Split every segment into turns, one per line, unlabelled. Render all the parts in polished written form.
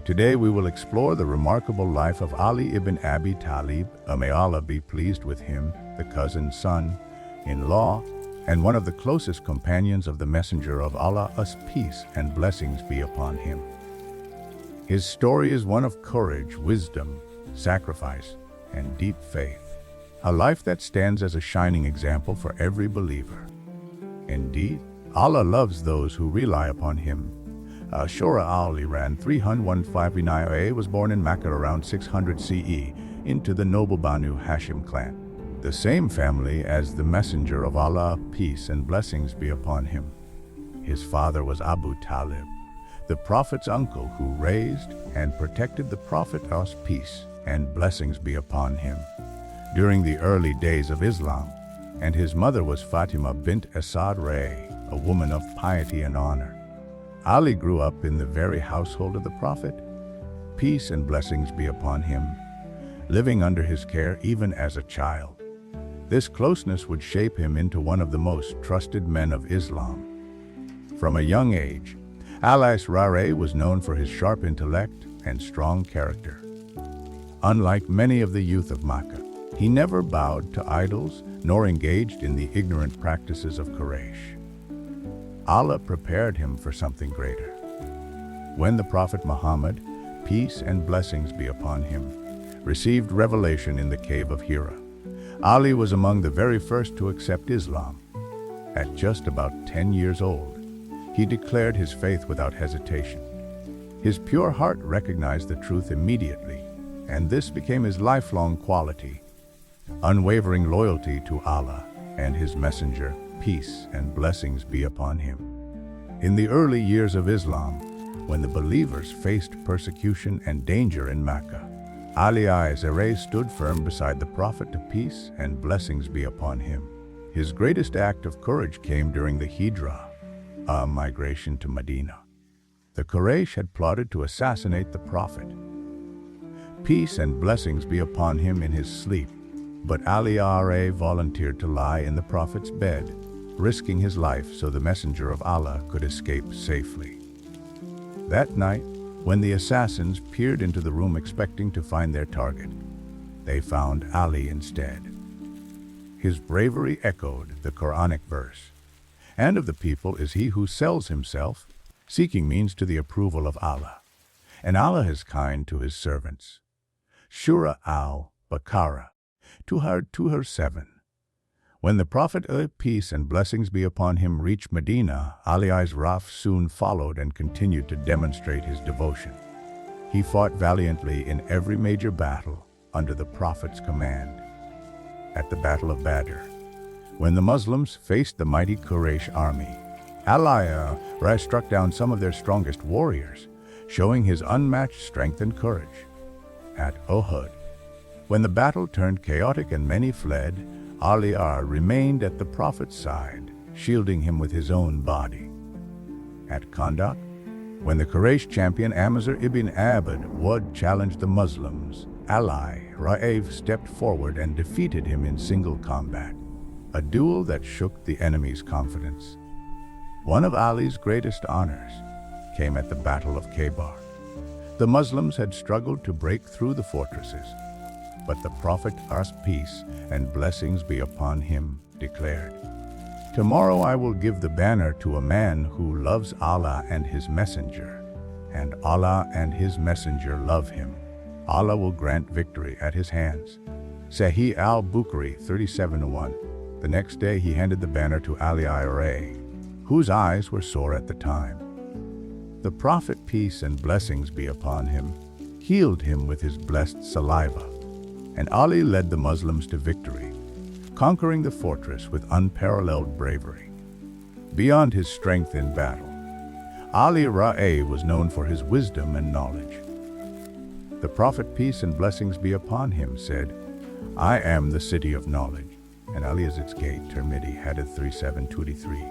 Today we will explore the remarkable life of Ali ibn Abi Talib, may Allah be pleased with him, the cousin, son-in-law, and one of the closest companions of the Messenger of Allah, peace and blessings be upon him. His story is one of courage, wisdom, sacrifice, and deep faith, a life that stands as a shining example for every believer. Indeed, Allah loves those who rely upon Him. Shura al-Iran 315 was born in Mecca around 600 CE into the noble Banu Hashim clan, the same family as the Messenger of Allah, peace and blessings be upon him. His father was Abu Talib, the Prophet's uncle who raised and protected the Prophet, peace and blessings be upon him, during the early days of Islam, and his mother was Fatimah bint Asad Ray, a woman of piety and honor. Ali grew up in the very household of the Prophet, peace and blessings be upon him, living under his care even as a child. This closeness would shape him into one of the most trusted men of Islam. From a young age, Ali's Rare was known for his sharp intellect and strong character. Unlike many of the youth of Makkah, he never bowed to idols nor engaged in the ignorant practices of Quraysh. Allah prepared him for something greater. When the Prophet Muhammad, peace and blessings be upon him, received revelation in the cave of Hira, Ali was among the very first to accept Islam. At just about 10 years old, he declared his faith without hesitation. His pure heart recognized the truth immediately, and this became his lifelong quality: unwavering loyalty to Allah and His Messenger, peace and blessings be upon him. In the early years of Islam, when the believers faced persecution and danger in Mecca, Ali Zare stood firm beside the Prophet, peace and blessings be upon him. His greatest act of courage came during the Hijrah, a migration to Medina. The Quraysh had plotted to assassinate the Prophet. Peace and blessings be upon him in his sleep, but Ali volunteered to lie in the Prophet's bed, risking his life so the Messenger of Allah could escape safely. That night, when the assassins peered into the room expecting to find their target, they found Ali instead. His bravery echoed the Quranic verse, "And of the people is he who sells himself, seeking means to the approval of Allah, and Allah is kind to His servants." Shura al-Baqarah 207. When the Prophet, peace and blessings be upon him, reached Medina, Ali's Raf soon followed and continued to demonstrate his devotion. He fought valiantly in every major battle under the Prophet's command. At the Battle of Badr, when the Muslims faced the mighty Quraysh army, Ali struck down some of their strongest warriors, showing his unmatched strength and courage. At Uhud, when the battle turned chaotic and many fled, Ali remained at the Prophet's side, shielding him with his own body. At Khandaq, when the Quraysh champion Amr ibn Abi Talib challenged the Muslims, Ali stepped forward and defeated him in single combat, a duel that shook the enemy's confidence. One of Ali's greatest honors came at the Battle of Khaybar. The Muslims had struggled to break through the fortresses, but the Prophet, peace and blessings be upon him, declared, "Tomorrow I will give the banner to a man who loves Allah and His Messenger, and Allah and His Messenger love him. Allah will grant victory at his hands." Sahih al-Bukhari 37:1. The next day he handed the banner to Ali, whose eyes were sore at the time. The Prophet, peace and blessings be upon him, healed him with his blessed saliva, and Ali led the Muslims to victory, conquering the fortress with unparalleled bravery. Beyond his strength in battle, Ali was known for his wisdom and knowledge. The Prophet, peace and blessings be upon him, said, "I am the city of knowledge, and Ali is its gate." Tirmidhi Hadith 3723.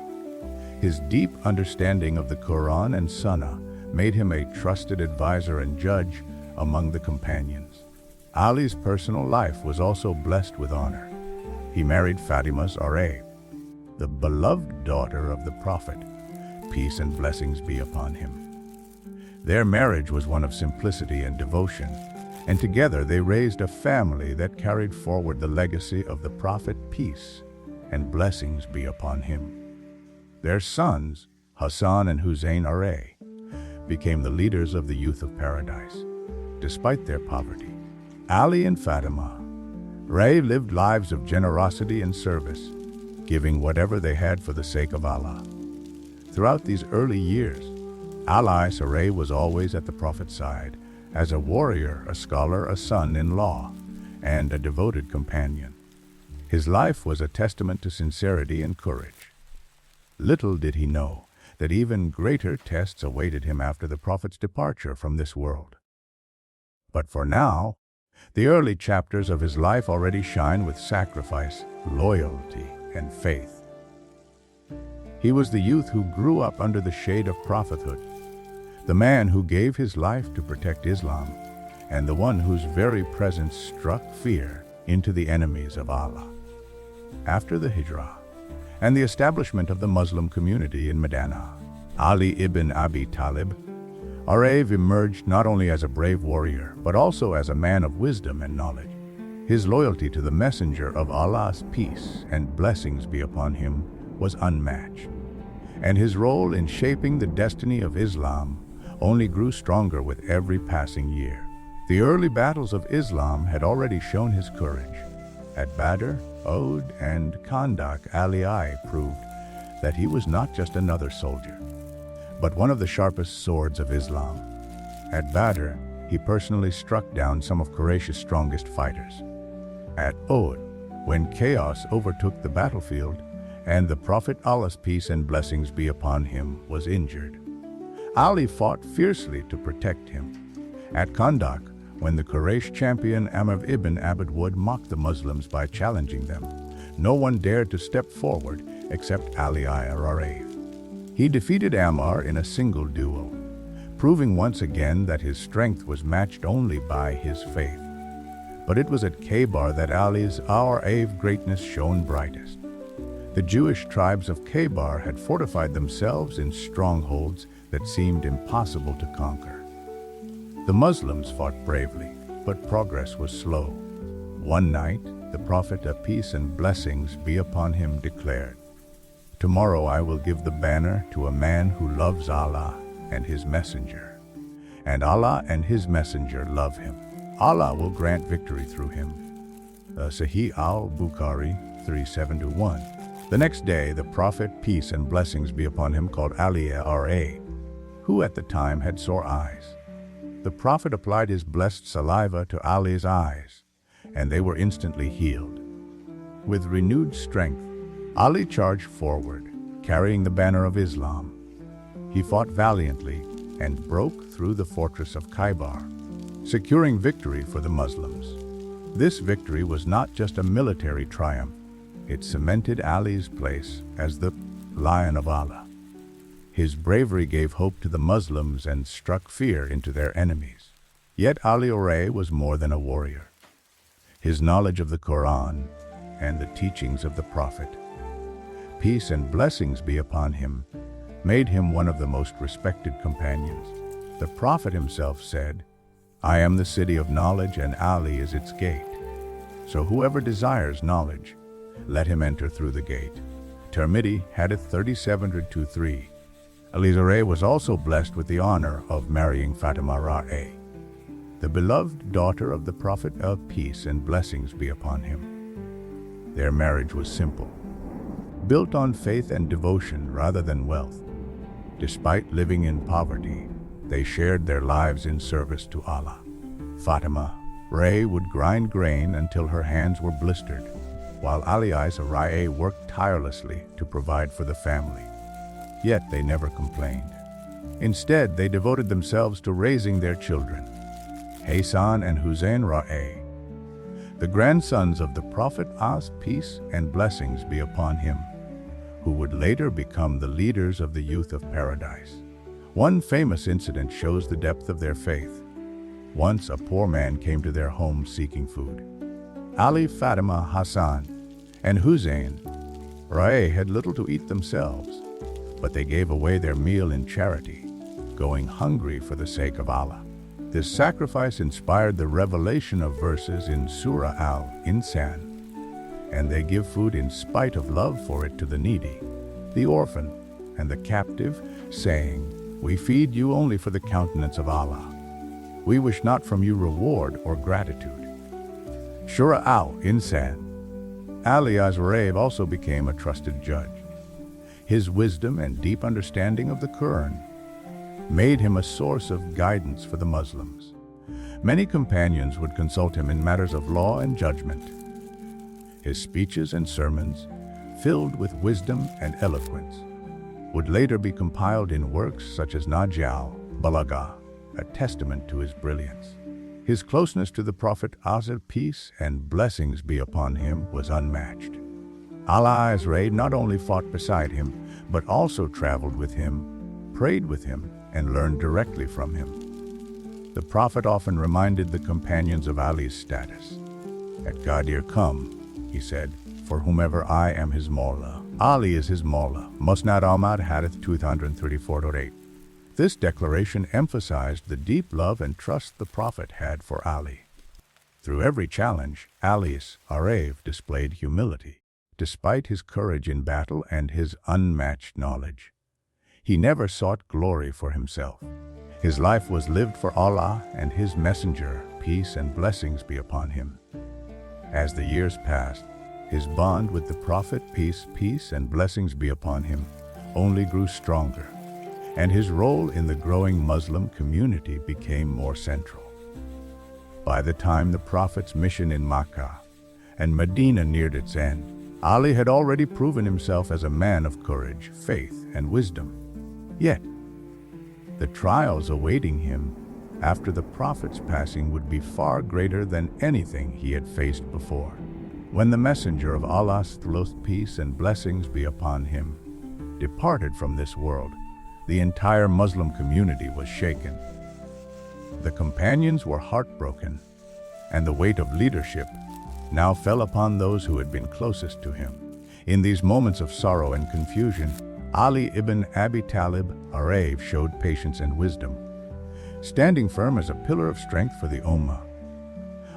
His deep understanding of the Quran and Sunnah made him a trusted advisor and judge among the companions. Ali's personal life was also blessed with honor. He married Fatimah's the beloved daughter of the Prophet, peace and blessings be upon him. Their marriage was one of simplicity and devotion, and together they raised a family that carried forward the legacy of the Prophet, peace and blessings be upon him. Their sons, Hasan and Husayn, became the leaders of the youth of paradise. Despite their poverty, Ali and Fatimah lived lives of generosity and service, giving whatever they had for the sake of Allah. Throughout these early years, Ali was always at the Prophet's side, as a warrior, a scholar, a son-in-law, and a devoted companion. His life was a testament to sincerity and courage. Little did he know that even greater tests awaited him after the Prophet's departure from this world. But for now, the early chapters of his life already shine with sacrifice, loyalty, and faith. He was the youth who grew up under the shade of prophethood, the man who gave his life to protect Islam, and the one whose very presence struck fear into the enemies of Allah. After the Hijrah and the establishment of the Muslim community in Medina, Ali ibn Abi Talib emerged not only as a brave warrior, but also as a man of wisdom and knowledge. His loyalty to the Messenger of Allah's peace and blessings be upon him was unmatched, and his role in shaping the destiny of Islam only grew stronger with every passing year. The early battles of Islam had already shown his courage. At Badr, Uhud, and Khandaq, Ali proved that he was not just another soldier, but one of the sharpest swords of Islam. At Badr, he personally struck down some of Quraysh's strongest fighters. At Uhud, when chaos overtook the battlefield and the Prophet Allah's peace and blessings be upon him was injured, Ali fought fiercely to protect him. At Khandaq, when the Quraysh champion Amr ibn Abi Talib mocked the Muslims by challenging them, no one dared to step forward except Ali. He defeated Amr in a single duel, proving once again that his strength was matched only by his faith. But it was at Khaybar that Ali's greatness shone brightest. The Jewish tribes of Khaybar had fortified themselves in strongholds that seemed impossible to conquer. The Muslims fought bravely, but progress was slow. One night, the Prophet, peace and blessings be upon him, declared, "Tomorrow I will give the banner to a man who loves Allah and His Messenger, and Allah and His Messenger love him. Allah will grant victory through him." Sahih al-Bukhari 371. The next day, the Prophet, peace and blessings be upon him, called Ali, who at the time had sore eyes. The Prophet applied his blessed saliva to Ali's eyes, and they were instantly healed. With renewed strength, Ali charged forward, carrying the banner of Islam. He fought valiantly and broke through the fortress of Khaybar, securing victory for the Muslims. This victory was not just a military triumph. It cemented Ali's place as the Lion of Allah. His bravery gave hope to the Muslims and struck fear into their enemies. Yet Ali was more than a warrior. His knowledge of the Quran and the teachings of the Prophet, peace and blessings be upon him, made him one of the most respected companions. The Prophet himself said, "I am the city of knowledge and Ali is its gate. So whoever desires knowledge, let him enter through the gate." Tirmidhi, Hadith 3723. Ali was also blessed with the honor of marrying Fatimah, the beloved daughter of the Prophet, of peace and blessings be upon him. Their marriage was simple, built on faith and devotion rather than wealth. Despite living in poverty, they shared their lives in service to Allah. Fatimah would grind grain until her hands were blistered, while Ali worked tirelessly to provide for the family. Yet they never complained. Instead, they devoted themselves to raising their children, Hasan and Husayn, the grandsons of the Prophet, peace and blessings be upon him, who would later become the leaders of the youth of paradise. One famous incident shows the depth of their faith. Once a poor man came to their home seeking food. Ali, Fatimah, Hasan, and Husayn had little to eat themselves, but they gave away their meal in charity. going hungry for the sake of Allah. This sacrifice inspired the revelation of verses in Surah Al-Insan, and they give food in spite of love for it to the needy, the orphan, and the captive, saying, "We feed you only for the countenance of Allah. We wish not from you reward or gratitude." Surah Al-Insan. Ali Azraev also became a trusted judge. His wisdom and deep understanding of the Quran made him a source of guidance for the Muslims. Many companions would consult him in matters of law and judgment. His speeches and sermons, filled with wisdom and eloquence, would later be compiled in works such as Nahj al-Balagha, a testament to his brilliance. His closeness to the Prophet, peace and blessings be upon him, was unmatched. Ali Azraev not only fought beside him, but also traveled with him, prayed with him, and learned directly from him. The Prophet often reminded the companions of Ali's status. "At Ghadir come," he said, "for whomever I am his Mawla. Ali is his Mawla." Musnad Ahmad Hadith 234.8. This declaration emphasized the deep love and trust the Prophet had for Ali. Through every challenge, Ali Azraev displayed humility, despite his courage in battle and his unmatched knowledge. He never sought glory for himself. His life was lived for Allah and His Messenger, peace and blessings be upon him. As the years passed, his bond with the Prophet, peace and blessings be upon him, only grew stronger, and his role in the growing Muslim community became more central. By the time the Prophet's mission in Makkah and Medina neared its end, Ali had already proven himself as a man of courage, faith, and wisdom. Yet, the trials awaiting him after the Prophet's passing would be far greater than anything he had faced before. When the Messenger of Allah's peace and blessings be upon him departed from this world, the entire Muslim community was shaken. The companions were heartbroken, and the weight of leadership now fell upon those who had been closest to him. In these moments of sorrow and confusion, Ali ibn Abi Talib showed patience and wisdom, standing firm as a pillar of strength for the Ummah.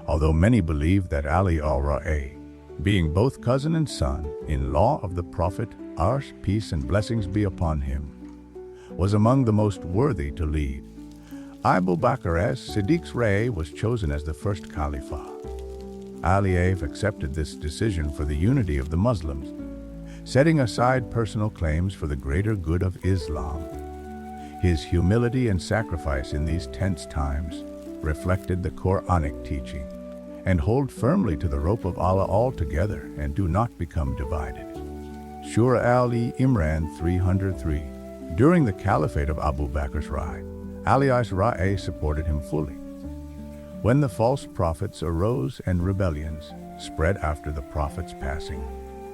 Although many believe that Ali being both cousin and son-in-law of the Prophet, peace and blessings be upon him, was among the most worthy to lead, Abu Bakr as-Siddiq's was chosen as the first Khalifah. Ali accepted this decision for the unity of the Muslims, setting aside personal claims for the greater good of Islam. His humility and sacrifice in these tense times reflected the Quranic teaching, and hold firmly to the rope of Allah altogether and do not become divided. Surah Al-Imran 303. During the Caliphate of Abu Bakr's ride, Ali Azraev supported him fully. When the false prophets arose and rebellions spread after the Prophet's passing,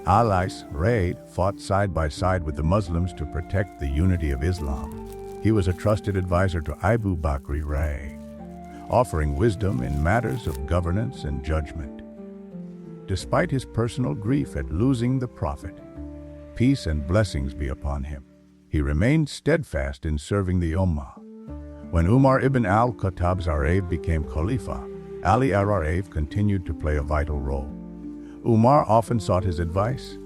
Ali Azraev fought side by side with the Muslims to protect the unity of Islam. He was a trusted advisor to Abu Bakr, offering wisdom in matters of governance and judgment. Despite his personal grief at losing the Prophet, peace and blessings be upon him, he remained steadfast in serving the Ummah. When Umar ibn al-Khattab Azraev became Khalifa, Ali Azraev continued to play a vital role. Umar often sought his advice,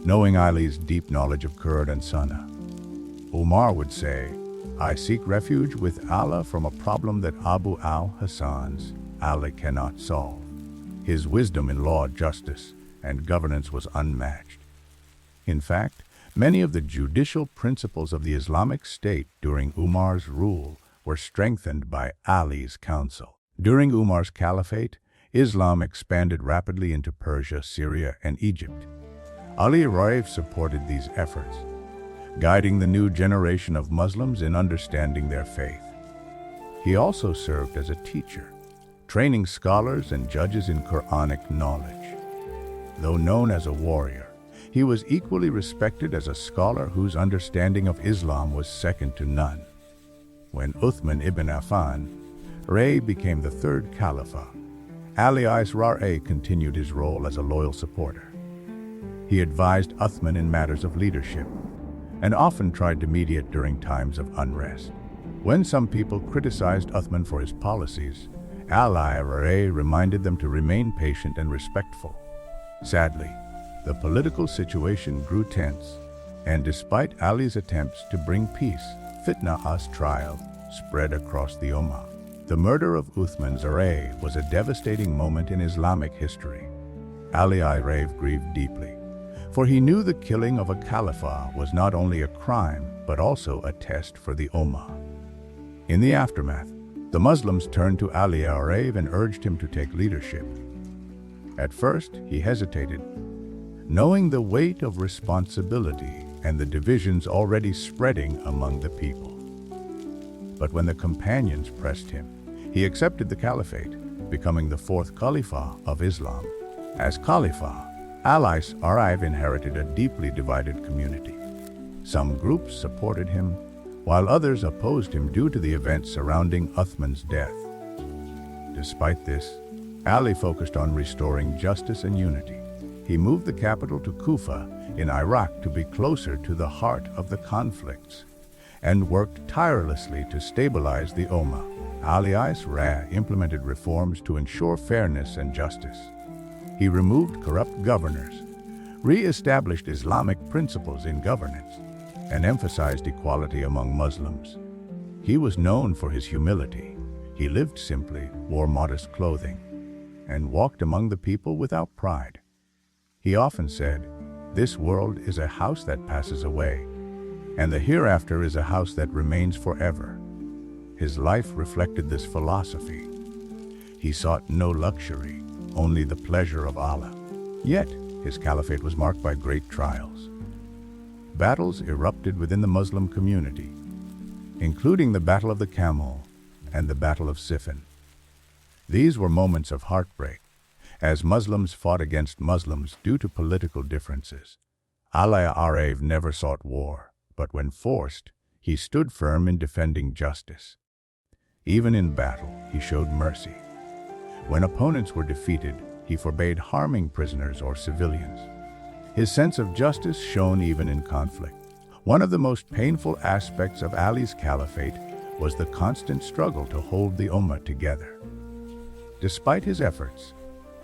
knowing Ali's deep knowledge of Quran and Sunnah. Umar would say, "I seek refuge with Allah from a problem that Abu al-Hasan's Ali cannot solve." His wisdom in law, justice, and governance was unmatched. In fact, many of the judicial principles of the Islamic State during Umar's rule were strengthened by Ali's counsel. During Umar's caliphate, Islam expanded rapidly into Persia, Syria, and Egypt. Ali Azraev supported these efforts, guiding the new generation of Muslims in understanding their faith. He also served as a teacher, training scholars and judges in Quranic knowledge. Though known as a warrior, he was equally respected as a scholar whose understanding of Islam was second to none. When Uthman ibn Affan became the third Caliph, Ali Azraev continued his role as a loyal supporter. He advised Uthman in matters of leadership and often tried to mediate during times of unrest. When some people criticized Uthman for his policies, Ali reminded them to remain patient and respectful. Sadly, the political situation grew tense, and despite Ali's attempts to bring peace, fitnah's trial spread across the Ummah. The murder of Uthman was a devastating moment in Islamic history. Ali grieved deeply, for he knew the killing of a Khalifah was not only a crime, but also a test for the Ummah. In the aftermath, the Muslims turned to Ali and urged him to take leadership. At first, he hesitated, knowing the weight of responsibility and the divisions already spreading among the people. But when the companions pressed him, he accepted the caliphate, becoming the fourth Khalifah of Islam. As Khalifah, Ali inherited a deeply divided community. Some groups supported him, while others opposed him due to the events surrounding Uthman's death. Despite this, Ali focused on restoring justice and unity. He moved the capital to Kufa in Iraq to be closer to the heart of the conflicts, and worked tirelessly to stabilize the Ummah. Ali implemented reforms to ensure fairness and justice. He removed corrupt governors, re-established Islamic principles in governance, and emphasized equality among Muslims. He was known for his humility. He lived simply, wore modest clothing, and walked among the people without pride. He often said, "This world is a house that passes away, and the hereafter is a house that remains forever." His life reflected this philosophy. He sought no luxury, only the pleasure of Allah. Yet, his caliphate was marked by great trials. Battles erupted within the Muslim community, including the Battle of the Camel and the Battle of Siffin. These were moments of heartbreak, as Muslims fought against Muslims due to political differences. Ali never sought war, but when forced, he stood firm in defending justice. Even in battle, he showed mercy. When opponents were defeated, he forbade harming prisoners or civilians. His sense of justice shone even in conflict. One of the most painful aspects of Ali's caliphate was the constant struggle to hold the Ummah together. Despite his efforts,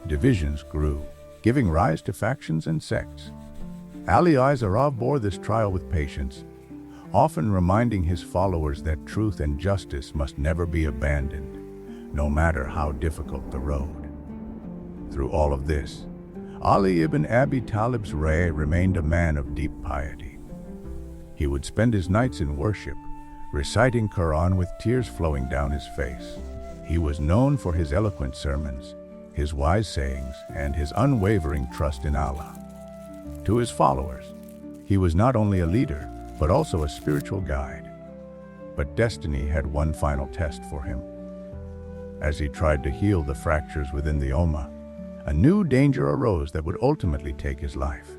divisions grew, giving rise to factions and sects. Ali bore this trial with patience, often reminding his followers that truth and justice must never be abandoned, no matter how difficult the road. Through all of this, Ali ibn Abi Talib's remained a man of deep piety. He would spend his nights in worship, reciting Quran with tears flowing down his face. He was known for his eloquent sermons, his wise sayings, and his unwavering trust in Allah. To his followers, he was not only a leader, but also a spiritual guide. But destiny had one final test for him. As he tried to heal the fractures within the Ummah, a new danger arose that would ultimately take his life.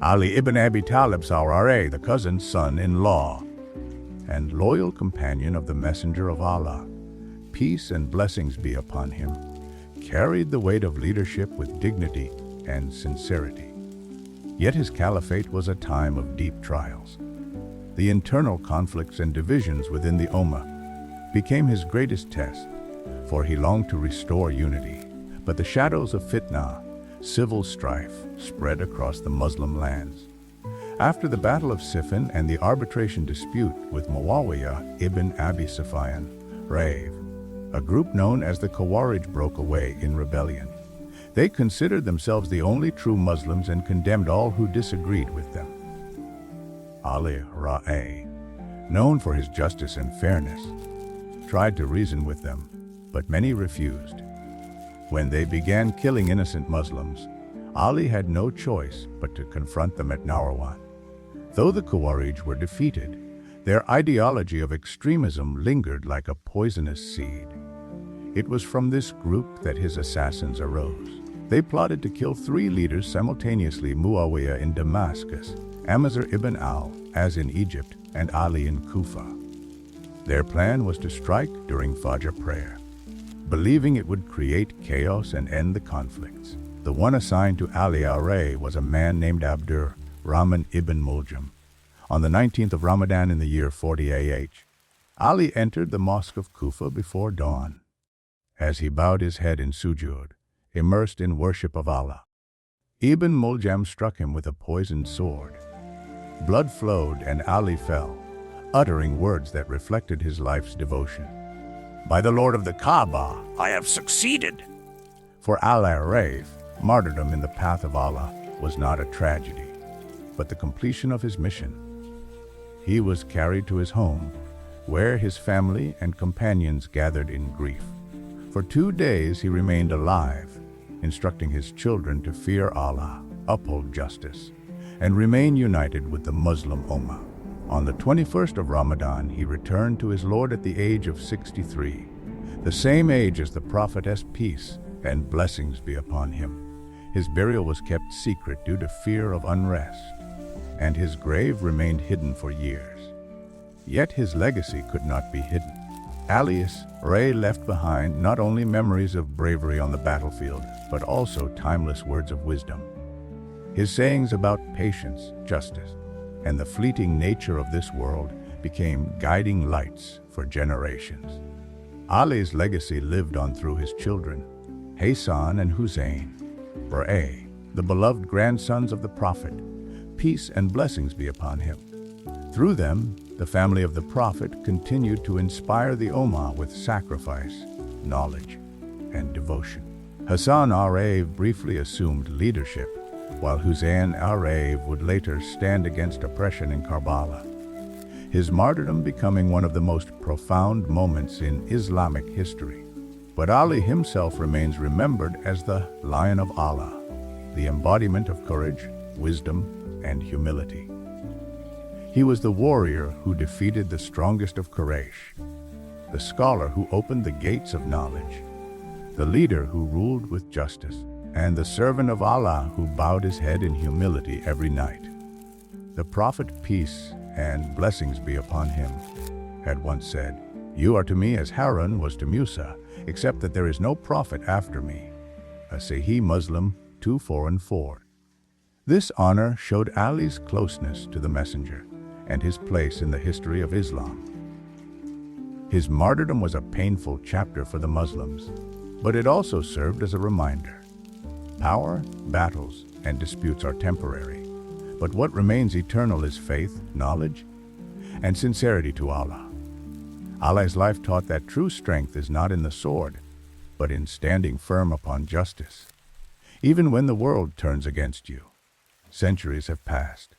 Ali ibn Abi Talib, the cousin, son-in-law, and loyal companion of the Messenger of Allah, peace and blessings be upon him, carried the weight of leadership with dignity and sincerity. Yet his caliphate was a time of deep trials. The internal conflicts and divisions within the Ummah became his greatest test, for he longed to restore unity. But the shadows of fitnah, civil strife, spread across the Muslim lands. After the Battle of Siffin and the arbitration dispute with Muawiyah ibn Abi Sufyan, a group known as the Khawarij broke away in rebellion. They considered themselves the only true Muslims and condemned all who disagreed with them. Ali, known for his justice and fairness, tried to reason with them, but many refused. When they began killing innocent Muslims, Ali had no choice but to confront them at Nahrawan. Though the Khawarij were defeated, their ideology of extremism lingered like a poisonous seed. It was from this group that his assassins arose. They plotted to kill 3 leaders simultaneously: Muawiyah in Damascus, Amr ibn as in Egypt, and Ali in Kufa. Their plan was to strike during Fajr prayer, believing it would create chaos and end the conflicts. The one assigned to Ali was a man named Abdur Rahman ibn Muljam. On the 19th of Ramadan in the year 40 AH, Ali entered the mosque of Kufa before dawn. As he bowed his head in sujood, immersed in worship of Allah, Ibn Muljam struck him with a poisoned sword. Blood flowed and Ali fell, uttering words that reflected his life's devotion. "By the Lord of the Kaaba, I have succeeded!" For Al-Arif, martyrdom in the path of Allah was not a tragedy, but the completion of his mission. He was carried to his home, where his family and companions gathered in grief. For 2 days he remained alive, instructing his children to fear Allah, uphold justice, and remain united with the Muslim Ummah. On the 21st of Ramadan, he returned to his Lord at the age of 63, the same age as the Prophetess, peace and blessings be upon him. His burial was kept secret due to fear of unrest, and his grave remained hidden for years. Yet his legacy could not be hidden. Alias Ray left behind not only memories of bravery on the battlefield, but also timeless words of wisdom. His sayings about patience, justice, and the fleeting nature of this world became guiding lights for generations. Ali's legacy lived on through his children, Hasan and Husayn, the beloved grandsons of the Prophet, peace and blessings be upon him. Through them, the family of the Prophet continued to inspire the Ummah with sacrifice, knowledge, and devotion. Hasan briefly assumed leadership, while Husayn would later stand against oppression in Karbala, his martyrdom becoming one of the most profound moments in Islamic history. But Ali himself remains remembered as the Lion of Allah, the embodiment of courage, wisdom, and humility. He was the warrior who defeated the strongest of Quraysh, the scholar who opened the gates of knowledge, the leader who ruled with justice, and the servant of Allah who bowed his head in humility every night. The Prophet, peace and blessings be upon him, had once said, "You are to me as Harun was to Musa, except that there is no prophet after me." Sahih Muslim 2404. This honor showed Ali's closeness to the Messenger and his place in the history of Islam. His martyrdom was a painful chapter for the Muslims, but it also served as a reminder. Power, battles, and disputes are temporary, but what remains eternal is faith, knowledge, and sincerity to Allah. Ali's life taught that true strength is not in the sword, but in standing firm upon justice, even when the world turns against you. Centuries have passed,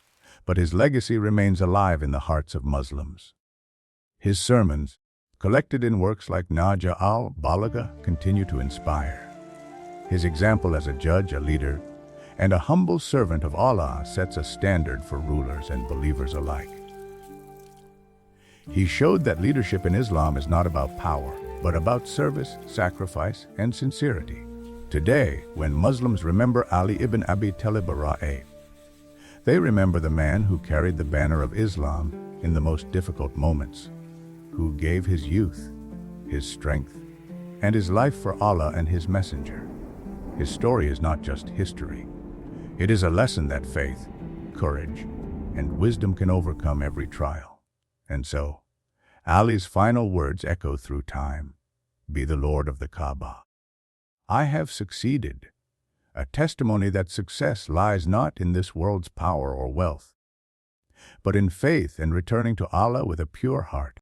but his legacy remains alive in the hearts of Muslims. His sermons, collected in works like Nahj al-Balagha, continue to inspire. His example as a judge, a leader, and a humble servant of Allah sets a standard for rulers and believers alike. He showed that leadership in Islam is not about power, but about service, sacrifice, and sincerity. Today, when Muslims remember Ali ibn Abi Talib, they remember the man who carried the banner of Islam in the most difficult moments, who gave his youth, his strength, and his life for Allah and his messenger. His story is not just history. It is a lesson that faith, courage, and wisdom can overcome every trial. And so, Ali's final words echo through time, "Be the Lord of the Kaaba. I have succeeded," a testimony that success lies not in this world's power or wealth, but in faith and returning to Allah with a pure heart.